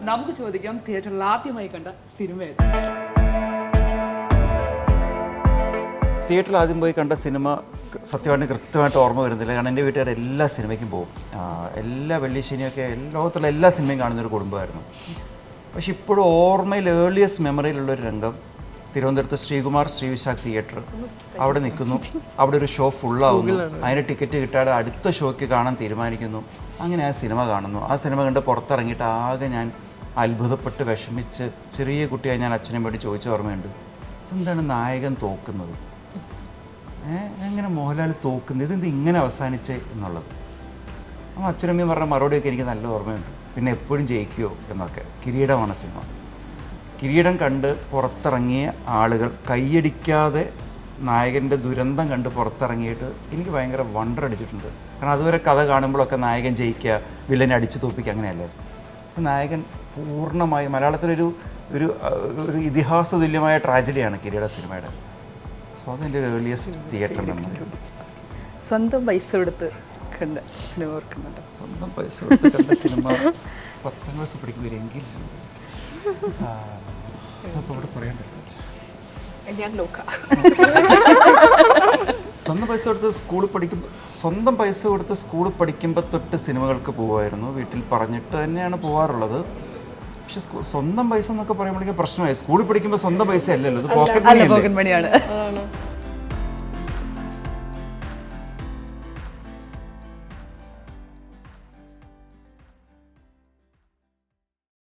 നമുക്ക് ചോദിക്കാം തിയേറ്ററിൽ ആദ്യമായി കണ്ട സിനിമ ഏത്? തിയേറ്ററിൽ ആദ്യം പോയി കണ്ട സിനിമ സത്യമായിട്ട് കൃത്യമായിട്ട് ഓർമ്മ വരുന്നില്ല. കാരണം എൻ്റെ വീട്ടുകാർ എല്ലാ സിനിമയ്ക്കും പോകും. എല്ലാ വെള്ളി ശനിയൊക്കെ ലോകത്തുള്ള എല്ലാ സിനിമയും കാണുന്നൊരു കുടുംബമായിരുന്നു. പക്ഷെ ഇപ്പോഴും ഓർമ്മയിൽ ഏർലിയസ്റ്റ് മെമ്മറിയിലുള്ളൊരു രംഗം തിരുവനന്തപുരത്ത് ശ്രീകുമാർ ശ്രീവിശാഖ് തിയേറ്റർ. അവിടെ നിൽക്കുന്നു, അവിടെ ഒരു ഷോ ഫുള്ളാവുന്നു, അതിന് ടിക്കറ്റ് കിട്ടാതെ അടുത്ത ഷോയ്ക്ക് കാണാൻ തീരുമാനിക്കുന്നു. അങ്ങനെ ആ സിനിമ കാണുന്നു. ആ സിനിമ കണ്ട് പുറത്തിറങ്ങിയിട്ട് ആകെ ഞാൻ അത്ഭുതപ്പെട്ട് വിഷമിച്ച് ചെറിയ കുട്ടിയായി ഞാൻ അച്ഛനും വേണ്ടി ചോദിച്ച ഓർമ്മയുണ്ട്, എന്താണ് നായകൻ തോക്കുന്നത്, എങ്ങനെ മോഹൻലാൽ തോക്കുന്നത്, ഇതെന്ത് ഇങ്ങനെ അവസാനിച്ചേ എന്നുള്ളത്. അപ്പോൾ അച്ഛനമ്മയും പറഞ്ഞ മറുപടിയൊക്കെ എനിക്ക് നല്ല ഓർമ്മയുണ്ട്. പിന്നെ എപ്പോഴും ജയിക്കുമോ എന്നൊക്കെ. കിരീടമാണ് സിനിമ. കിരീടം കണ്ട് പുറത്തിറങ്ങിയ ആളുകൾ കൈയടിക്കാതെ നായകൻ്റെ ദുരന്തം കണ്ട് പുറത്തിറങ്ങിയിട്ട് എനിക്ക് ഭയങ്കര വണ്ടർ അടിച്ചിട്ടുണ്ട്. കാരണം അതുവരെ കഥ കാണുമ്പോഴൊക്കെ നായകൻ ജയിക്കുക, വില്ലനെ അടിച്ചു തോപ്പിക്കുക, അങ്ങനെയല്ലേ. അപ്പോൾ നായകൻ പൂർണ്ണമായി മലയാളത്തിലൊരു ഒരു ഒരു ഇതിഹാസ തുല്യമായ ട്രാജഡിയാണ് കിരീട സിനിമയുടെ. സോ അതെൻ്റെ ഒരു ഏർലിയസ്റ്റ് തിയേറ്റർ മെമ്മറി. സ്വന്തം പൈസ കൊടുത്ത് കണ്ട സിനിമ ഓർക്കുന്നുണ്ട്? സ്വന്തം പൈസ കൊടുത്ത് കണ്ട സിനിമ 10ാം ക്ലാസ് പഠിക്കുമെങ്കിൽ അപ്പോൾ ഇവിടെ പറയാൻ പറ്റില്ല. ഞാൻ നോക്ക സ്വന്തം പൈസ കൊടുത്ത് സ്കൂളിൽ പഠിക്കുമ്പോൾ തൊട്ട് സിനിമകൾക്ക് പോകുമായിരുന്നു. വീട്ടിൽ പറഞ്ഞിട്ട് തന്നെയാണ് പോകാറുള്ളത്. പക്ഷെ സ്വന്തം പൈസ എന്നൊക്കെ പറയുമ്പോഴേക്കും പ്രശ്നമായി. സ്കൂളിൽ പഠിക്കുമ്പോൾ സ്വന്തം പൈസ അല്ലല്ലോ, ഇത് പോക്കറ്റ് മണിയാണ്.